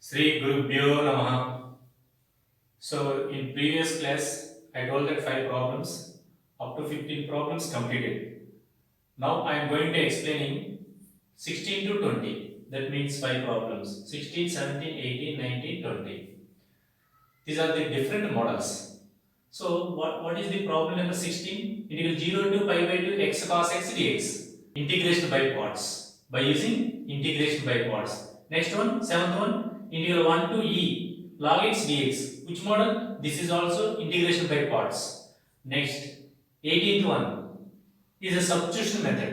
Sri Gurubhyo Namaha. So in previous class, I told that 5 problems, up to 15 problems completed. Now I am going to explaining 16 to 20. That means 5 problems. 16, 17, 18, 19, 20. These are the different models. So what is the problem number 16? Integral 0 to pi by 2 x cos x dx. Integration by parts. By using integration by parts. Next one, 7th one, integral 1 to e log x dx. Which model? This is also integration by parts. Next, 18th one is a substitution method.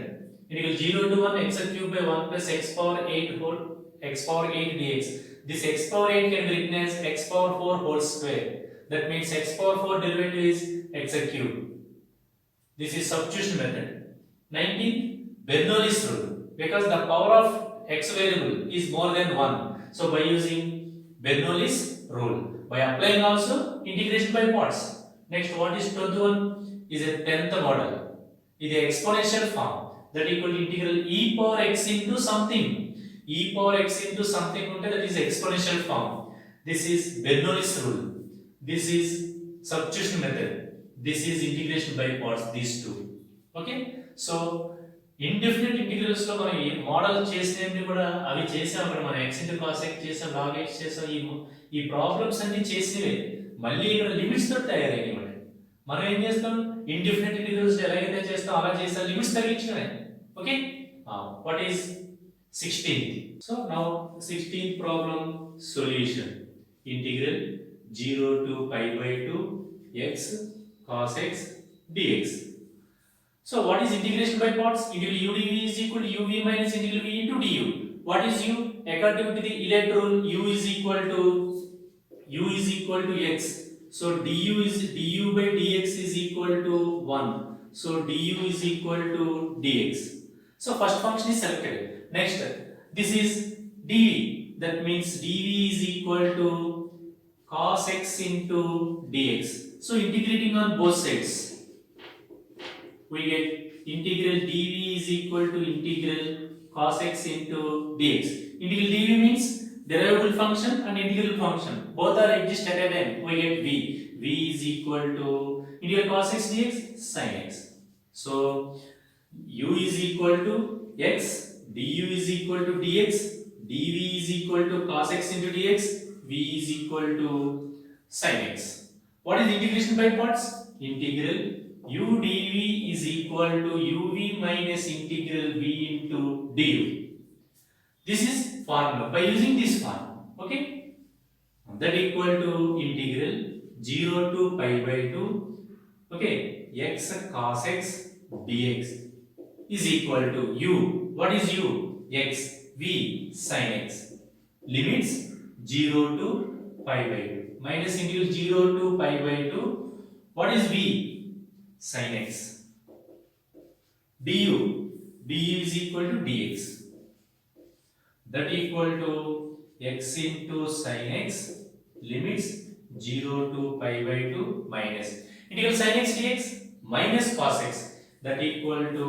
Integral 0 to 1 x cube by 1 plus x power 8 whole x power 8 dx. This x power 8 can be written as x power 4 whole square. That means x power 4 derivative is x cube. This is substitution method. 19th, Bernoulli's rule. Because the power of x variable is more than 1. So by using Bernoulli's rule. By applying also integration by parts. Next, what is 21? Is a 10th model. Is a exponential form. That equal to integral e power x into something. E power x into something that is exponential form. This is Bernoulli's rule. This is substitution method. This is integration by parts, these two. Okay? So, indefinite integrals లో మనం ఈ model చేసినవి కూడా అవి చేసాం. అక్కడ మనం x into cos x చేసాం, log x చేసాం. ఈ ప్రాబ్లమ్స్ అన్ని చేసినవే మళ్ళీ ఇక్కడ లిమిట్స్ తో తయారయ్యాయి. మనం ఏం చేస్తాం, ఇండిఫినిట్ ఇంటిగ్రల్స్ ఎలాగైతే చేస్తాం అలా చేస్తాం, లిమిట్స్ తగ్గించడమే. Okay, what is 16th? So now 16th problem solution. Integral 0 to pi by 2 x cos x dx. So what is integration by parts? Integral u dv is equal to uv minus integral v into du. What is u? According to the Euler rule, u is equal to x. So du by dx is equal to 1. So du is equal to dx. So first function is selected. Next, this is dv. That means dv is equal to cos x into dx. So integrating on both sides, we get integral dv is equal to integral cos x into dx. Integral dv means derivable function and integral function. Both are exist at a time. We get v. V is equal to integral cos x dx sin x. So u is equal to x, du is equal to dx, dv is equal to cos x into dx, v is equal to sin x. What is integration by parts? Integral u dv is equal to uv minus integral v into du. This is formula. By using this formula, okay, that equal to integral 0 to pi by 2, okay, x cos x dx is equal to u. What is u? X, v sin x. Limits 0 to pi by 2 minus integral 0 to pi by 2. What is v? Sin x. Du is equal to dx. That equal to x into sin x. Limits 0 to pi by 2 minus integral sin x dx minus cos x. That equal to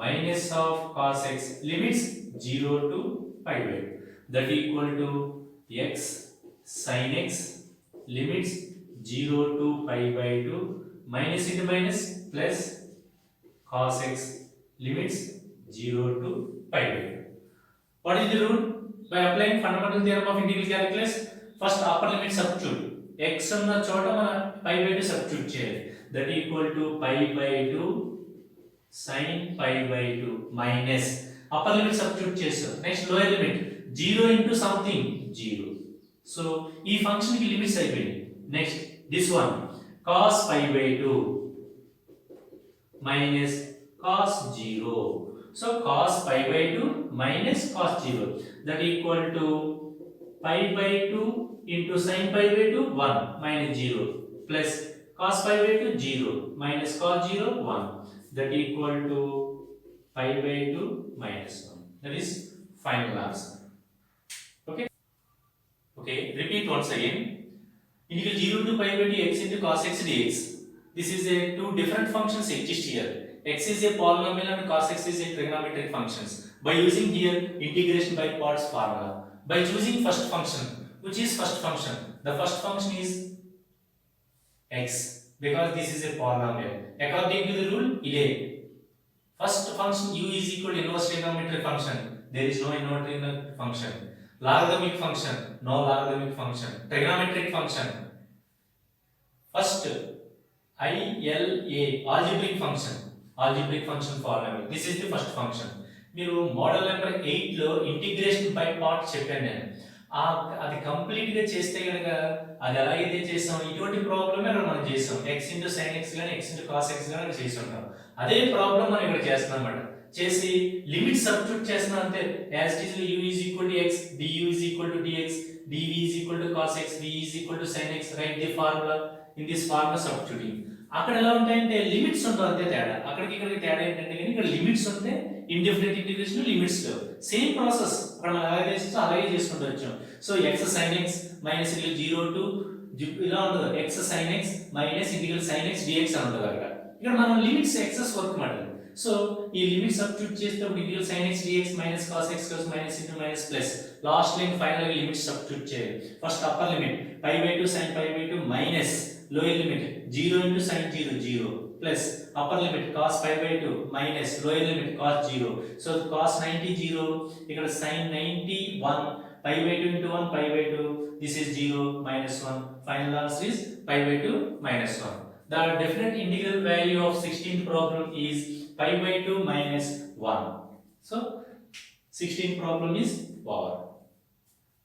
minus of cos x. Limits 0 to pi by 2. That equal to x sin x. Limits 0 to pi by 2 minus into minus plus cos x. Limits 0 to pi by 2. What is the rule? By applying fundamental theorem of integral calculus, first upper limit substitute. X ఉన్న చోట మనం pi by 2 substitute చేయాలి. That equal to pi by 2 sin pi by 2 minus upper limit substitute చేస్తాం. Next lower limit 0 into something 0. So ఈ function కి limits అయిపోయింది. Next this one cos pi by 2 minus cos 0. So cos pi by 2 minus cos 0. That equal to pi by 2 into sin pi by 2 1 minus 0 plus cos pi by 2 0 minus cos 0 1. That equal to pi by 2 minus 1. That is final answer. Okay. Okay. Repeat once again. Integral 0 to pi by 2 x into cos x dx. This is a two different functions exist here. X is a polynomial and cos x is a trigonometric functions. By using here integration by parts formula. by choosing first function. Which is first function? The first function is x, because this is a polynomial. According to the rule, first function u is equal to inverse trigonometric function. There is no inverse trigonometric function. Logarithmic function, no logarithmic function. Trigonometric function. First, algebraic function polynomial. This is the first function. మీరు model number 8 లో integration by parts చెప్పాను నేను. అది complete గా చేస్తే గనక అది ఎలా అయితే చేసాం ఇటువంటి ప్రాబ్లమే అక్కడ మనం చేసాం. x sin x గాని x cos x గాని చేసి ఉంటాం. అదే ప్రాబ్లం మనం ఇక్కడ చేస్తున్నాం అన్నమాట. చేసి లిమిట్ సబ్స్టిట్యూట్ చేస్తున్నాం అంతే. as it is u is equal to x, du is equal to dx, dv is equal to cos x, v is equal to sin x. Write the formula in this formula substituting. అక్కడ ఎలా ఉంటాయంటే limits ఉంటాయి అంతే తేడా. అక్కడికి ఇక్కడికి తేడా ఏంటంటే కానీ ఇక్కడ లిమిట్స్ ఉంటే ఇండెఫినిట్ ఇంటిగ్రేషన్ లిమిట్స్ లేవు. సేమ్ ప్రాసెస్ అక్కడ మనం అలాగే చేస్తే అలాగే చేసుకుంటూ వచ్చాం. So x sin x minus integral 0 to ఇలా ఉంటుంది. x sin x minus integral sin x dx అని ఉంటుంది అక్కడ. ఇక్కడ మనం లిమిట్స్ ఎక్సెస్ వర్క్ మాట. సో ఈ లిమిట్ సబ్స్టిట్యూట్ చేస్తే integral sin x dx minus cos x cos minus into minus plus last line final గా లిమిట్ సబ్స్టిట్యూట్ చేయాలి. First upper limit π/2 sin π/2 minus lower limit 0 into sin 0 0 plus upper limit cos π/2 minus lower limit cos 0. So cos 90 0, ఇక్కడ sin 90 1, π/2 into 1 π/2, this is 0 minus 1. Final answer is π/2 minus 1. The definite integral value of 16th problem is π/2 minus 1. So 16th problem is over.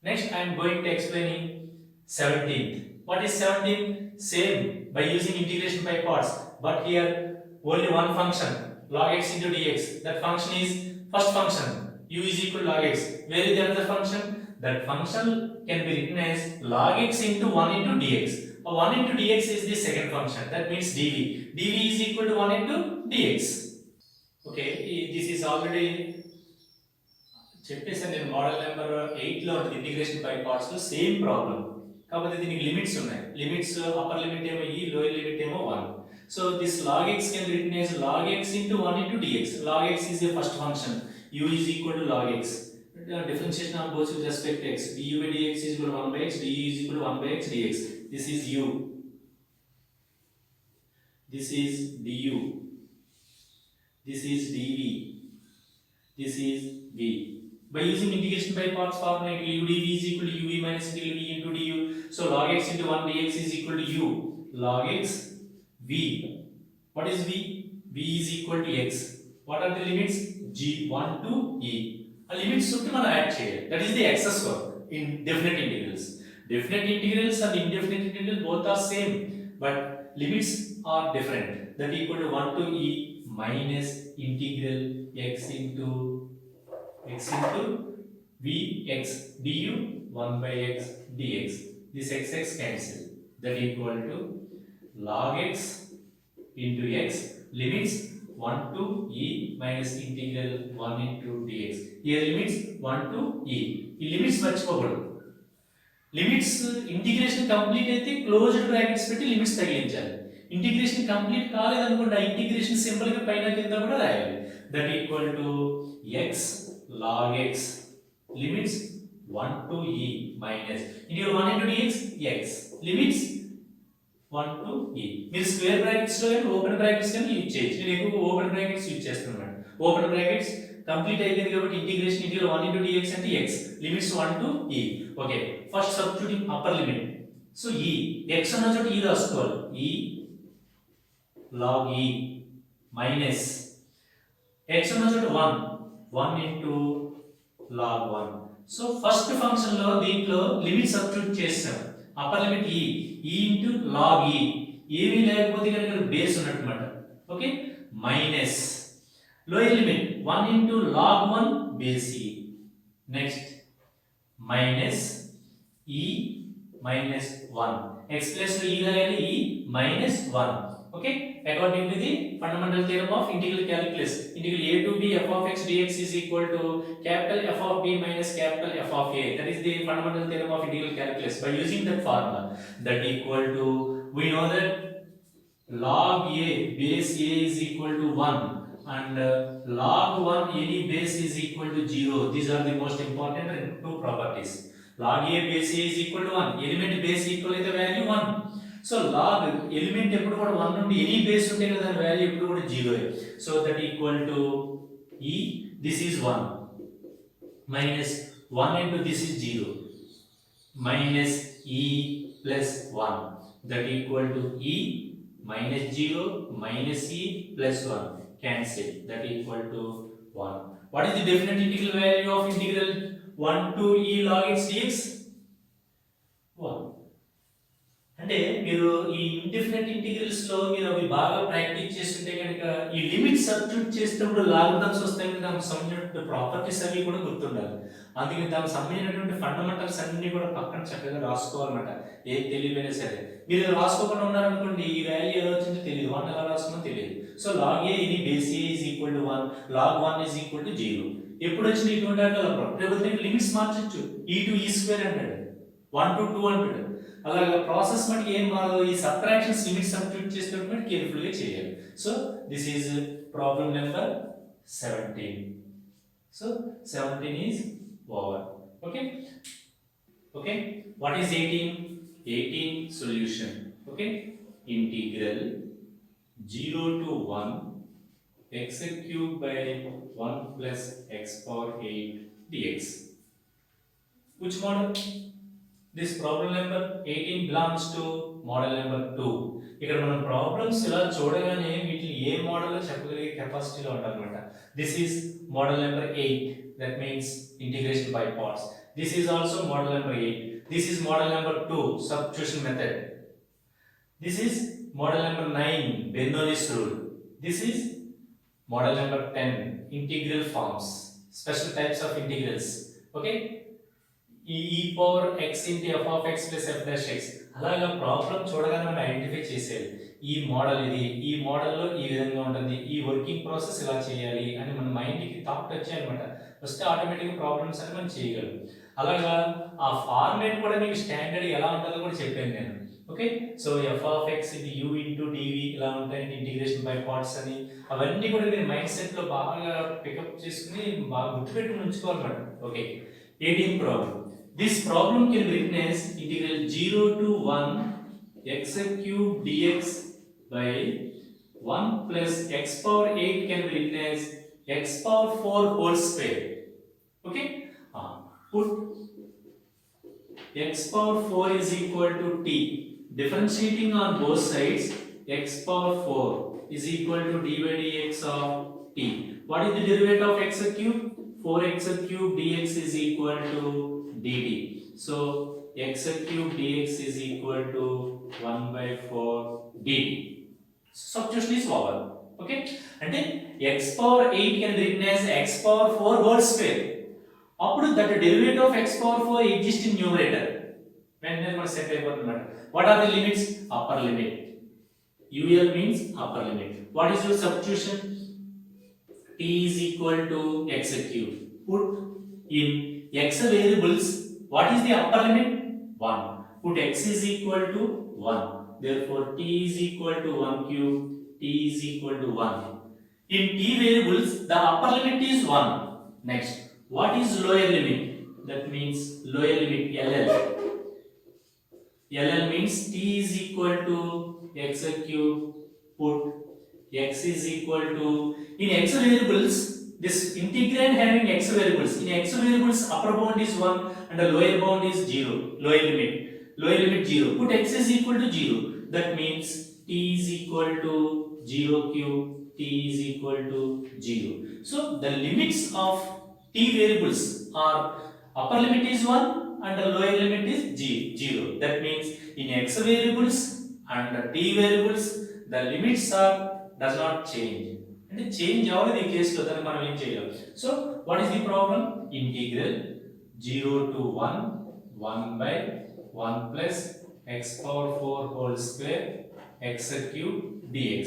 Next I am going to explaining 17th. What is 17th? Same by using integration by parts, but here only one function log x into dx. That function is first function u is equal to log x. Where is the other function? That function can be written as log x into 1 into dx. 1 into dx is the second function. That means dv. dv is equal to 1 into dx. Okay, this is already చెప్పేసాను నేను. Model number 8 లో integration by parts లో same problem. కాబట్టి దీనికి limits ఉన్నాయి. Limits upper limit ఏమో ఈ, lower limit ఏమో 1. So this log x can be written as log x into 1 into dx. log x is a first function. u is equal to log x. Differentiation of both with respect to x. du by dx is equal to 1 by x. du is equal to 1 by x dx. This is u. This is du. This is dv. This is v. By using integration by parts formula, u dv is equal to uv minus integral v into du. So log x into 1 dx is equal to u log x v. What is v? v is equal to x. What are the limits? g1 to e. A limits ఉంటే మనం add చేయాలి. That is the excess work in definite integrals. Definite integrals and indefinite integrals both are same, but limits are different. That equal to 1 to e minus integral x into vx du 1 by x dx. This x cancel. That equal to log x into x limits 1 to e minus integral 1 into dx. Here limits 1 to e. ఈ limits మర్చిపోకూడదు. Limits integration complete అయితే closed brackets పెట్టి limits తగిలించాలి. Integration complete కాలేదనుకోండి ఆ integration simple గా పైన కింద కూడా రాయాలి. That equal to x log x limits 1 to e minus integral 1 into dx x limits 1 to e. మీరు స్క్వేర్ బ్రాకెట్స్ లో కానీ ఓపెన్ బ్రాకెట్స్ కానీ యూజ్ చేయొచ్చు. నేను ఎక్కువ ఓపెన్ బ్రాకెట్స్ యూజ్ చేస్తున్నాను. ఓపెన్ బ్రాకెట్స్ కంప్లీట్ అయిపోయింది కాబట్టి ఇంటిగ్రేషన్ ఇంటిగ్రల్ 1 into dx అంటే x limits 1 to e. Okay, first substituting upper limit. So e x అన్న చోట e రాసుకోవాలి. e log e minus x అన్న చోట 1 into log 1. So first function లో దీంట్లో లిమిట్ సబ్స్టిట్యూట్ చేస్తాం. Upper limit e into log e. ఏమీ లేకపోతే కనుక బేస్ ఉన్నట్టుమాట. Okay, minus lower limit 1 into log 1 base e. Next minus e minus 1. x plus log e రాయాలి. e minus 1. Okay, according to the fundamental theorem of integral calculus, integral a to b f of x dx is equal to capital F of b minus capital F of a. That is the fundamental theorem of integral calculus. By using that formula, that equal to, we know that log a base a is equal to 1, and log 1 any base is equal to 0. These are the most important two properties. Log a base a is equal to 1. Element base equal అయితే value 1. So log element ఎప్పుడు కూడా 1 నుండి any base ఉంటే కదా దాని value ఎప్పుడు కూడా 0. So that equal to e, this is 1 minus 1 into this is 0 minus e plus 1, that equal to e minus 0 minus e plus 1, cancel, that equal to 1. What is the definite integral value of integral 1 to e log x dx? 1. అంటే మీరు ఈ indefinite integrals లో మీరు అవి బాగా practice చేస్తుంటే కనుక ఈ లిమిట్ సబ్స్టిట్యూట్ చేసేటప్పుడు లాగరిథమ్స్ వస్తాయి, దానికి సంబంధించిన ప్రాపర్టీస్ అవి కూడా గుర్తుండాలి. అందుకని దానికి సంబంధించినటువంటి ఫండమెంటల్స్ అన్ని కూడా పక్కన చక్కగా రాసుకోవాలన్నమాట. ఏది తెలియపోయినా సరే మీరు రాసుకోకుండా ఉన్నారనుకోండి, ఈ వాల్యూ ఎలా వచ్చిందో తెలియదు, 1 ఎలా రాసుకున్నా తెలియదు. సో లాగ్ ఏ ఇది base A is equal to 1, log 1 is equal to 0. ఎప్పుడు వచ్చిన ఇటువంటి వాటిలో లిమిట్స్ మార్చొచ్చు. ఈ టు ఈ స్క్వేర్ అంటాడు, 1 to 2 అంటాడు. అలాగా ప్రాసెస్ మనకి ఏం మారదు, ఈ సబ్ట్రాక్షన్స్ లిమిట్ సబ్స్టిట్యూట్ చేసేటప్పుడు కేర్ఫుల్ గా చేయాలి. So this is problem number 17. So 17 is over. Okay okay, what is 18? 18 solution. Okay, integral 0 to 1 x cube by 1 plus x power 8 dx. Which model? This problem number 18 belongs to model number 2. ఇక్కడ మనం problems ఇలా చూడగానే వీటిని ఏ మోడల్లో చెప్పగలిగే కెపాసిటీలో ఉంటారన్నమాట. This is model number 8, that means integration by parts. This is also model number 8. This is model number 2, substitution method. This is model number 9, Bernoulli's rule. This is model number 10, integral forms, special types of integrals. Okay, e power x into f of x plus f dash x. అలాగా problem చూడగానే మనం identify చేసేయాలి, ఈ model ఇది, ఈ మోడల్లో ఈ విధంగా ఉంటుంది, ఈ వర్కింగ్ ప్రాసెస్ ఇలా చేయాలి అని మన మైండ్కి థాట్ వచ్చాయన్నమాట. వస్తే ఆటోమేటిక్గా ప్రాబ్లమ్స్ అని మనం చేయగలం. అలాగా ఆ ఫార్మేట్ కూడా మీకు స్టాండర్డ్ ఎలా ఉంటుందో కూడా చెప్పాను నేను. Okay, so F of X ఇది యూ ఇంటూ డివి ఇలా ఉంటాయండి, ఇంటిగ్రేషన్ బై పార్ట్స్ అని. అవన్నీ కూడా మీరు మైండ్ సెట్లో బాగా పికప్ చేసుకుని బాగా గుర్తుపెట్టుకుని ఉంచుకోవాలన్నమాట. Okay, 18th problem. This problem can be written as integral 0 to 1 x cube dx by 1 plus x power 8 can be written as x power 4 whole square. Okay, put x power 4 is equal to t. Differentiating on both sides, x power 4 is equal to d by dx of t. What is the derivative of x cube? 4x cube dx is equal to dt. So x cube dx is equal to 1 by 4 dt. So substitution is over. Okay, and then x power 8 can be written as x power 4 whole square. Appudu that derivative of x power 4 exists in numerator. When we set అయిపోతుందన్నమాట. What are the limits? Upper limit. UL means upper limit. What is your substitution? T is equal to x cube. Put in x variables. What is the upper limit? 1. Put x is equal to 1. Therefore t is equal to 1 cube, t is equal to 1. In t variables the upper limit is 1. Next, what is lower limit? That means lower limit LL. LL means t is equal to x cube. Put x is equal to, in x variables this integrand having x variables, in x variables upper bound is 1 and the lower bound is 0, lower limit 0. Put x is equal to 0. That means t is equal to 0 cube, t is equal to 0. So the limits of t variables are upper limit is 1 and the lower limit is 0. That means in x variables and the t variables the limits are does not change. అంటే change అవ్వదు ఈ కేసులో, దాన్ని మనం ఏం చేయాలి? So what is the problem? Integral 0 to 1 1 by 1 plus x power 4 whole square x cube dx.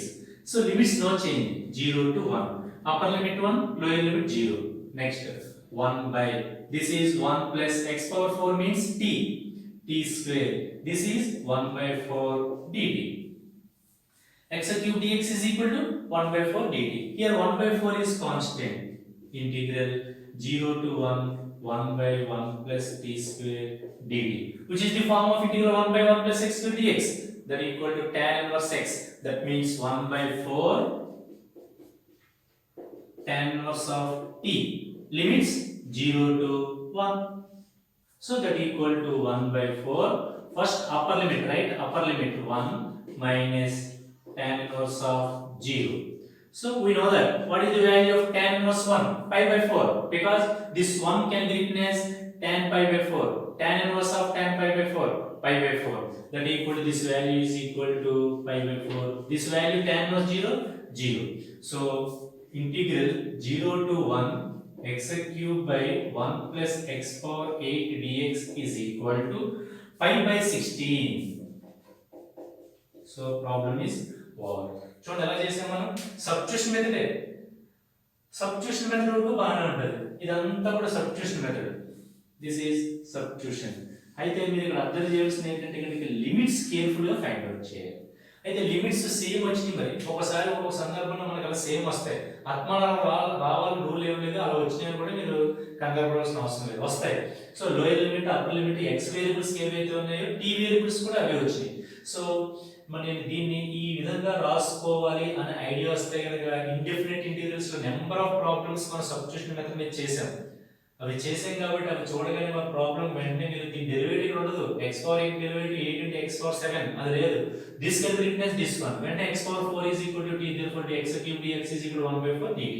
So limits no change, 0 to 1. Upper limit 1, lower limit 0. Next 1 by, this is 1 plus x power 4 means t square. This is 1 by 4 dt. x cube dx is equal to 1 by 4 dt. Here 1 by 4 is constant. Integral 0 to 1 by 1 plus t square dt, which is the form of integral 1 by 1 plus x square dx, that equal to tan inverse x. That means 1 by 4 tan inverse of t, limits 0 to 1. So that equal to 1 by 4. First upper limit, right? Upper limit 1 minus tan inverse of 0. So we know that what is the value of tan inverse 1? Pi by 4. Because this 1 can be written as tan pi by 4. Tan inverse of tan pi by 4. Pi by 4. That equal to this value is equal to pi by 4. This value tan inverse 0? 0. So integral 0 to 1 x cube by 1 plus x power 8 dx is equal to pi by 16. So problem is over. చూడండి ఎలా చేసాం మనం substitution మెథడే. Substitution method వరకు బాగానే ఉంటుంది. ఇదంతా కూడా substitution method. This is substitution. అయితే మీరు ఇక్కడ అబ్జర్వ్ చేయాల్సింది ఏంటంటే ఇక్కడ లిమిట్స్ కేర్ఫుల్ గా ఫైండ్ అవుట్ చేయాలి. అయితే లిమిట్స్ సేమ్ వచ్చినాయి, మరి ఒకసారి ఒక్కొక్క సందర్భంలో మనకు అలా సేమ్ వస్తాయి. ఆత్మనాలు రావాలని రూల్ ఏం లేదు, అలా వచ్చినాయి కూడా మీరు కంగారు పడాల్సిన అవసరం లేదు, వస్తాయి. So lower limit upper limit X variables ఏవైతే ఉన్నాయో టీ వేరియబుల్స్ కూడా అవే వచ్చినాయి. సో మనం దీన్ని ఈ విధంగా రాసుకోవాలి అనే ఐడియా వస్తే కనుక ఇండెఫినెట్ ఇంటిగ్రల్స్ లో నెంబర్ ఆఫ్ ప్రాబ్లమ్స్ మనం సబ్స్టిట్యూషన్ మెథడ్ మీద చేసాం. అవి చేసాం కాబట్టి అవి చూడగానే మన ప్రాబ్లం వెంటనే మీరు దీని డెరివేటివ్ ఉండదు. x power 8 derivative 8 into x power 7 అది లేదు. This can be written as this one. వెంటనే x power 4 is equal to t, therefore x cube dx is equal to 1 by 4 dt.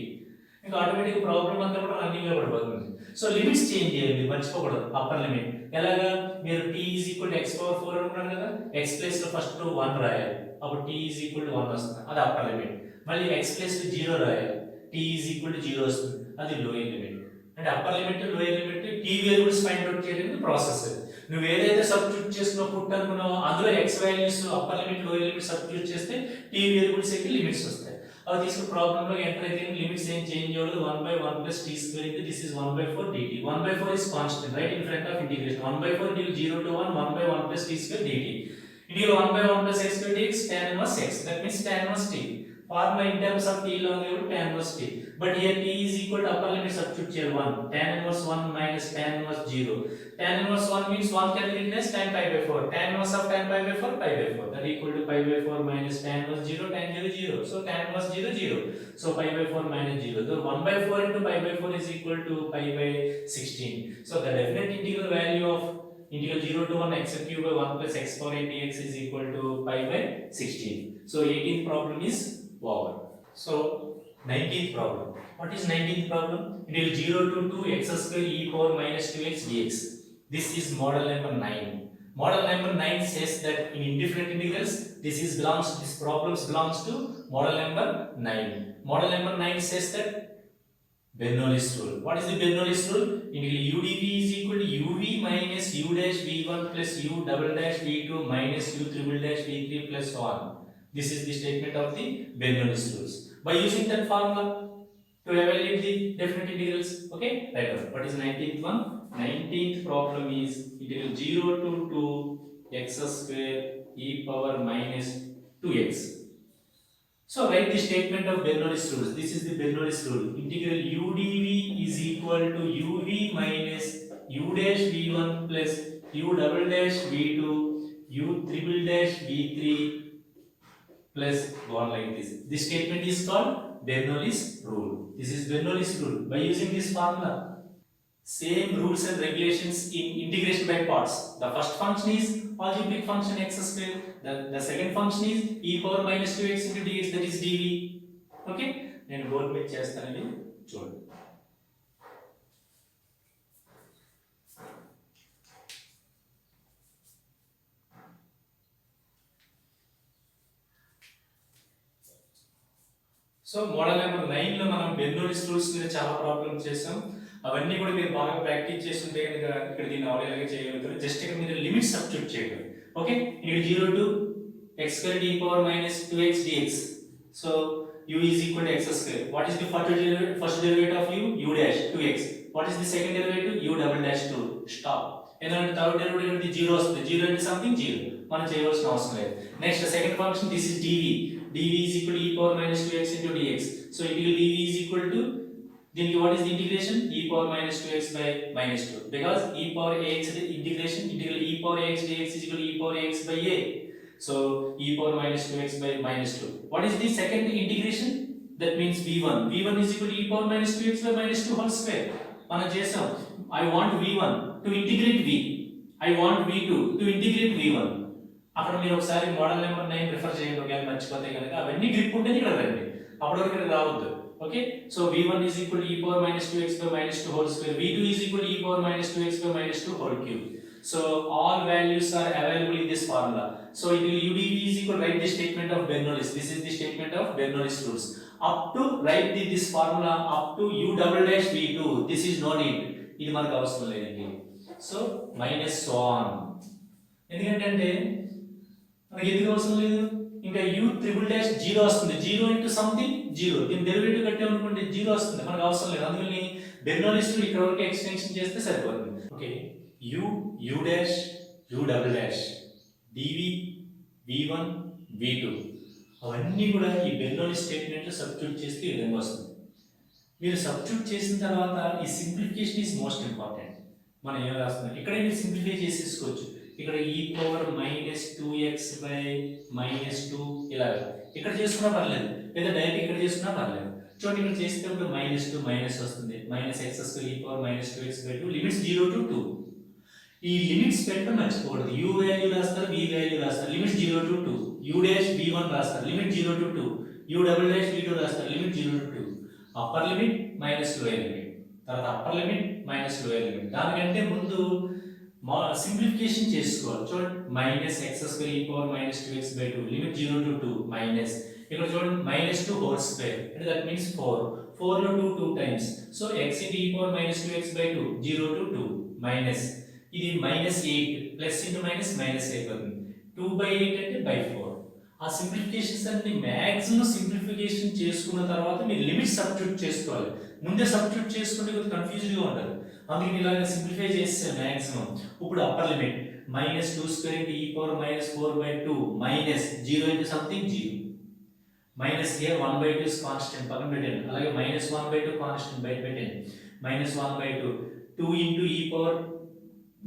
ఇంకా ఆటోమేటిక్ ప్రాబ్లం అంతా కూడా running లో పడిపోతుంది. So limits change చేయాలి, మర్చిపోకూడదు. అప్పర్ లిమిట్ ఎలాగా, మీరు t is equal to x power 4 అనుకున్నారు కదా, x ప్లేస్ లో ఫస్ట్ 1 రాయాలి, అప్పుడు t is equal to 1 వస్తుంది, అది అప్పర్ లిమిట్. మళ్ళీ x ప్లేస్ లో 0 రాయాలి, t is equal to 0 వస్తుంది, అది లోయర్ లిమిట్. అంటే upper limit lower limit tea variables find out చేయడానికి ప్రాసెస్. నువ్వు ఏదైతే సబ్స్టిట్యూట్ చేస్తున్నావు పుట్ అనుకున్నావో అందులో X values upper limit lower limit substitute చేస్తే టీ వేరియబుల్స్ కి లిమిట్స్ వస్తాయి. అవి తీసుకున్న ప్రాబ్లమ్ లో ఎంటర్ అయితే లిమిట్స్ ఏం చేంజ్ అవ్వదు. 1 by 1 plus t square into this is 1 by 4 dt. 1 by 4 is constant right in front of integration. 1 by 4 into 0 to 1 1 by 1 plus t square dt. Integral 1 by 1 plus x square dx tan inverse x. That means tan inverse t. Formula in terms of t long tan inverse t. But here t is equal to upper limit substitute here 1. Tan inverse 1 minus tan inverse 0. Tan inverse 1 means 1 can be written as tan pi by 4. Tan inverse of tan pi by 4 pi by 4. That equal to pi by 4 minus tan inverse 0 tan 0 0. So tan inverse 0 0. So pi by 4 minus 0. So 1 by 4 into pi by 4 is equal to pi by 16. So the definite integral value of integral 0 to 1 x cube by 1 plus x power 8 dx is equal to pi by 16. So 18th problem is over. So 19th problem. What is 19th problem? Integral 0 to 2 x square e power minus 2x dx. This is model number 9. Model number 9 says that in indefinite integrals, this problems belongs to model number 9. Model number 9 says that Bernoulli's rule. What is the Bernoulli's rule? Integral u dv is equal to uv minus u dash v1 plus u double dash v2 minus u triple dash v3 plus 1. This is the statement of the Bernoulli's rules. By using that formula to evaluate the definite integrals, okay? Right now, what is 19th one? 19th problem is integral 0 to 2 x square e power minus 2x. So write the statement of Bernoulli's rules. This is the Bernoulli's rule. Integral u dv is equal to uv minus u dash v1 plus u double dash v2 u triple dash v3 plus one like this. This statement is called Bernoulli's rule. This is Bernoulli's rule. By using this formula, same rules and regulations in integration by parts. The first function is algebraic function x square. The second function is e power minus 2x into dx, that is dv. Okay? నేను board మీద చేస్తానని చూడండి. So model number 9 లో మనం బెర్నౌల్లీస్ rules మీద చాలా problems చేసాం. అవన్నీ కూడా మీరు బాగా ప్రాక్టీస్ చేస్తుంటే కనుక ఇక్కడ దీన్ని అవైలబుల్గా చేయగలుగుతారు. జస్ట్ ఇక్కడ మీరు లిమిట్ సబ్స్టిట్యూట్ చేయండి. ఓకే, ఇది 0 to x square e power minus 2x dx. So u is equal to x square. What is the first derivative of u? U dash 2x. What is the second derivative? U double dash 2. Stop. ఎందుకంటే third derivative zero వస్తుంది, zero అంటే something zero, మనం చేయవలసిన అవసరం లేదు. Next second function, this is dv, dv is equal to e power minus 2x into dx. So it will dv is equal to, దీనికి what is the integration, e power minus 2x by minus 2, because e power ax integration, integral e power ax dx is equal to e power ax by a. So e power minus 2x by minus 2. What is the second integration? That means v1, v1 is equal to e power minus 2x by minus 2 whole square. మనం చేసాం, I want v1 to integrate v, I want v2 to integrate v1. అక్కడ మీరు ఒకసారి model number 9 refer చేయండి, ఒకవేళ మర్చిపోతే కనుక అవన్నీ గ్రిప్ ఉంటే ఇక్కడ రండి, అప్పటి వరకు ఇక్కడ రావద్దు. Okay, so v1 is equal to e power minus 2x by minus 2 whole square, v2 is equal to e power minus 2x by minus 2 whole cube. So all values are available in this formula. So it will udv is equal to, write the statement of Bernoulli's, this is the statement of Bernoulli's rules, up to write this formula up to u double dash v2, this is no need, ఇది మనకు అవసరం లేదండి. So minus 1, ఎందుకంటే మనకి ఎందుకు అవసరం లేదు, ఇంకా u ట్రిపుల్ డాష్ జీరో వస్తుంది, జీరో ఇంటూ సంథింగ్ జీరో, దీని డెరివేటివ్ కట్టామనుకోండి జీరో వస్తుంది, మనకు అవసరం లేదు. అందుకని బెర్నౌల్లిస్ రూల్ ఇక్కడ వరకు ఎక్స్టెన్షన్ చేస్తే సరిపోతుంది. Okay, u dash u double dash dv v1 v2 అవన్నీ కూడా ఈ బెర్నౌల్లిస్ స్టేట్మెంట్లో సబ్స్టిట్యూట్ చేస్తే ఈ విధంగా వస్తుంది. మీరు సబ్స్టిట్యూట్ చేసిన తర్వాత ఈ సింప్లిఫికేషన్ ఈజ్ మోస్ట్ ఇంపార్టెంట్. మనం ఏం రాస్తున్నాం ఇక్కడ మీరు సింప్లిఫై చేసేసుకోవచ్చు. ఇక్కడ e power minus 2x by minus 2 ఇలా ఇక్కడ చేసుకున్నా పర్లేదు, లేదా డైరెక్ట్ ఇక్కడ చేసుకున్నా పర్లేదు. చూడండి, ఇక్కడ చేసేటప్పుడు మైనస్ 2 మైనస్ వస్తుంది, minus x square e power minus 2x by 2, limits 0 to 2. ఈ లిమిట్స్ పెట్టడం మర్చిపోకూడదు, u వాల్యూ రాస్తారు, v వాల్యూ రాస్తారు, limits 0 to 2, u dash v1 రాస్తారు, limit 0 to 2, u double dash v2 రాస్తారు, limit 0 to 2. Upper limit minus lower limit, తర్వాత upper limit minus lower limit. దానికంటే ముందు సింప్లిఫికేషన్ చేసుకోవాలి. చూడండి, minus x square e power minus 2x by 2, limit 0 to 2, minus ఇక్కడ చూడండి minus 2 whole square అంటే that means 4, 4 లో 2 2 times, so x into e power minus 2x by 2, 0 to 2, minus ఇది minus 8 plus into minus minus అయిపోతుంది, 2 by 8 అంటే by 4. ఆ simplifications అన్ని maximum simplification చేసుకున్న తర్వాత మీరు లిమిట్ సబ్స్టిట్యూట్ చేసుకోవాలి. ముందే సబ్స్టిట్యూట్ చేసుకుంటే కొంచెం కన్ఫ్యూజ్గా ఉంటుంది, అందుకని ఇలాగ సింప్లిఫై చేస్తే మ్యాక్సిమం. ఇప్పుడు upper limit minus 2 square into e power minus 4 by 2 minus 0 into something 0, minus here 1 by 2 is constant పక్కన పెట్టండి, అలాగే మైనస్ 1 by 2 కాన్స్టెంట్ బయట పెట్టండి, minus 1 by 2, 2 into e power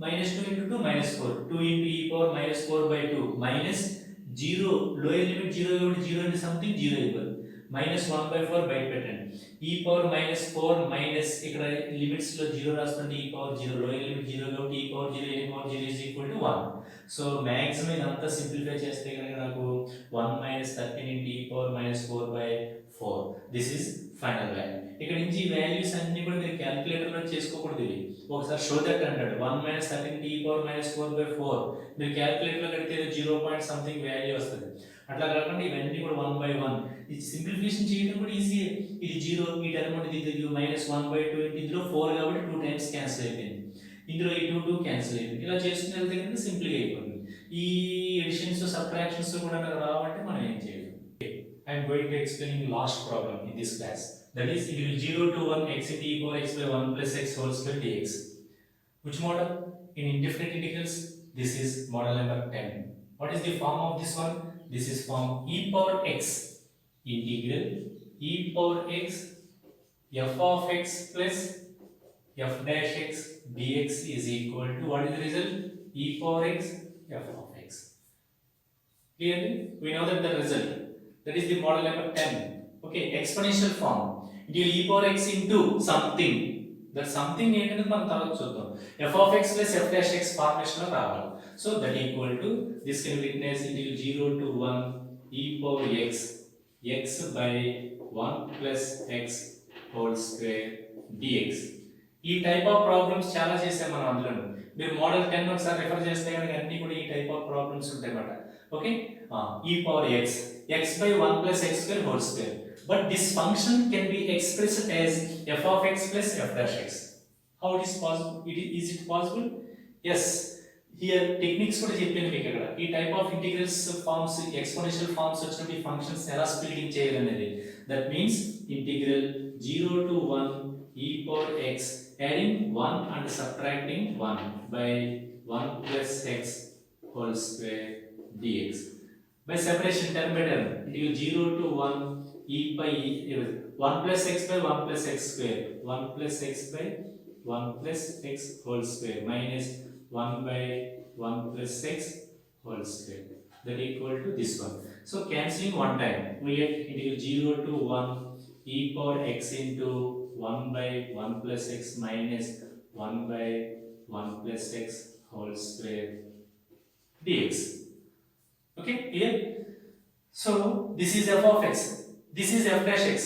minus 2 into 2 minus 4, 2 into e power minus 4 by 2 minus 0, lower limit 0 కాబట్టి 0 into something 0 అయిపోతుంది, minus 1 by 4 బయట పెట్టండి, e power minus 4 minus ఇక్కడ లిమిట్స్ లో 0 రాస్తుంది, e పవర్ 0, లోయర్ లిమిట్ 0 కాబట్టి e power 0 e power 0 is equal to 1. So maximum ఇదంతా simplify చేస్తే కనుక నాకు 1 minus 13 into e power minus 4 by 4, this is final value. ఇక్కడ నుంచి ఈ వాల్యూస్ అన్ని కూడా మీరు క్యాలిక్యులేటర్ లో చేసుకోకూడదు, ఇవి ఒకసారి షో దట్ అంటాడు 1 minus 13 into e power minus 4 by 4, మీరు క్యాలిక్యులేటర్ లో కడితే 0 పాయింట్ సంథింగ్ వాల్యూ వస్తుంది. అట్లా కాకుండా ఇవన్నీ కూడా 1 by 1, ఇది సింప్లిఫికేషన్ చేయడం కూడా ఈజీ. ఇది 0, ఈ టర్మ్ ఇది మైనస్ 1 by 2, ఇందులో 4 కాబట్టి 2 టైమ్స్ క్యాన్సిల్ అయిపోయింది, ఇందులో ఈ 2 క్యాన్సిల్ అయిపోయింది. ఇలా చేసుకుని వెళ్తే కనుక సింప్లిఫై అయిపోతుంది. ఈ ఎడిషన్స్ సబ్ట్రాక్షన్స్ కూడా నాకు రావాలంటే మనం ఏం చేయాలి? I am going to explain last problem in this class. That is, it will 0 to 1 x into e power x by 1 plus x whole square dx. Which model? In indefinite integrals, this is model number 10. What is the form of this one? This is form e power x integral e power x f of x plus f dash x dx is equal to, what is the result? E power x f of x. Clearly, we know that the result, that is the model number 10. Okay, exponential form, it will e power x into something, that something ఏంటంటే మనం తర్వాత చూద్దాం. f of x plus f dash x formation లో రావాలి. So that equal to, this can be written as integral 0 to 1 e power x x by 1 plus x whole square dx. ఈ type of problems చాలా చేసాం మనం అందులో. మీరు model 10 ఒకసారి refer చేస్తే కనుక అన్ని కూడా ఈ టైప్ ఆఫ్ ప్రాబ్లమ్స్ ఉంటాయి అన్నమాట. Okay, e power x x by 1 plus x square whole square, but this function can be expressed as f of x plus f dash x. How it is possible? Is it possible? Yes. Here techniques కూడా చెప్పాను మీకు ఇక్కడ. ఈ type of integrals forms, exponential forms వచ్చినప్పుడు ఈ functions ఎలా splitting చేయాలనేది. That means integral 0 to 1 e power x adding 1 and subtracting 1 by 1 plus x whole square dx. By separation term by term, it will 0 to 1 e by 1 plus x by 1 plus x square, 1 plus x by 1 plus x whole square minus 1 by 1 plus x whole square, that equal to this one. So cancelling one time, we get it is 0 to 1 e power x into 1 by 1 plus x minus 1 by 1 plus x whole square dx. Okay, here. So this is f of x, this is f dash x.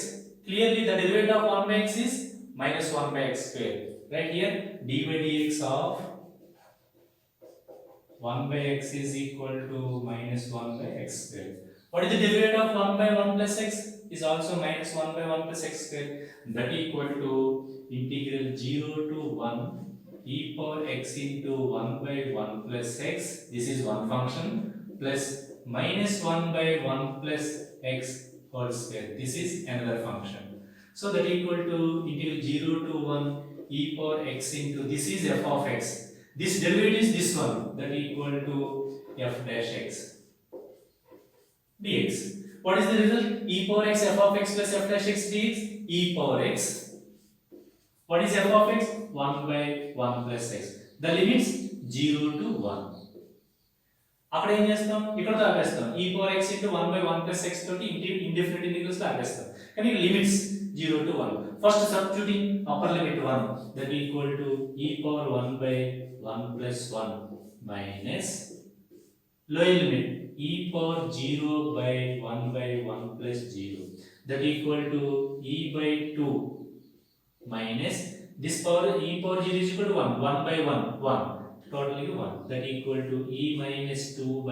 Clearly the derivative of 1 by x is minus 1 by x square. Right here, d by dx of 1 by x is equal to minus 1 by x square. What is the derivative of 1 by 1 plus x? Is also minus 1 by 1 plus x square. That equal to integral 0 to 1 e power x into 1 by 1 plus x. This is one function plus minus 1 by 1 plus x whole square. This is another function. So that equal to integral 0 to 1 e power x into, this is f of x. This derivative is this one, that equal to f dash x dx. What is the result? E power x f of x plus f dash x dx. E power x. What is f of x? 1 by 1 plus x. The limits 0 to 1. అక్కడ ఏం చేస్తాం, ఇక్కడ ఆపేస్తాం. e power x into 1 by 1 plus x తోటి indefinite integrals లో ఆపేస్తాం. కానీ limits 0 to 1. First substituting upper limit 1, that equal to e power 1 by 1 plus 1 minus lower limit e power 0 by 1 by 1 plus 0, that equal to e by 2 minus this power e power 0 is equal to 1, 1 by 1, 1, totally 1, that equal to e minus 2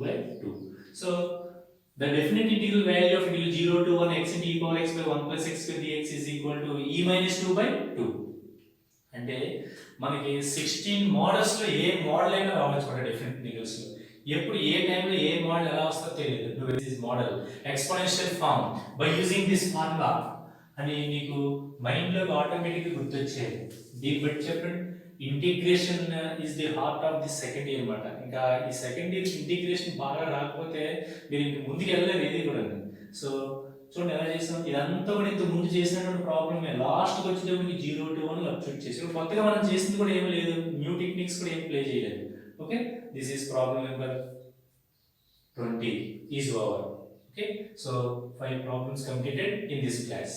by 2. So the definite integral value of integral 0 to 1 x into e power x by 1 plus x square dx is equal to e minus 2 by 2. అంటే మనకి 16 models లో ఏ model అయినా రావచ్చు కూడా definite integrals లో. ఎప్పుడు ఏ టైంలో ఏ model ఎలా వస్తుందో తెలియదు. This model exponential form by using this formula అని నీకు మైండ్ లో ఆటోమేటిక్ గా గుర్తొచ్చేది. దీన్ని బట్టి చెప్పండి, integration is the heart of the second year అనమాట. ఇంకా ఈ సెకండ్ ఇయర్ ఇంటిగ్రేషన్ బాగా రాకపోతే మీరు ఇంక ముందుకు వెళ్ళలేదు ఇది కూడా. సో చూడండి ఎలా చేసాం, ఇదంతా కూడా ఇంత ముందు చేసినటువంటి ప్రాబ్లమే. లాస్ట్కి వచ్చేటప్పటికి 0 to 1 సబ్స్టిట్యూట్ చేసి, ఇప్పుడు కొత్తగా మనం చేసింది కూడా ఏమీ లేదు, న్యూ టెక్నిక్స్ కూడా ఏం ప్లే చేయలేదు. Okay, this is problem number 20 is over. Okay, so 5 problems completed in this class.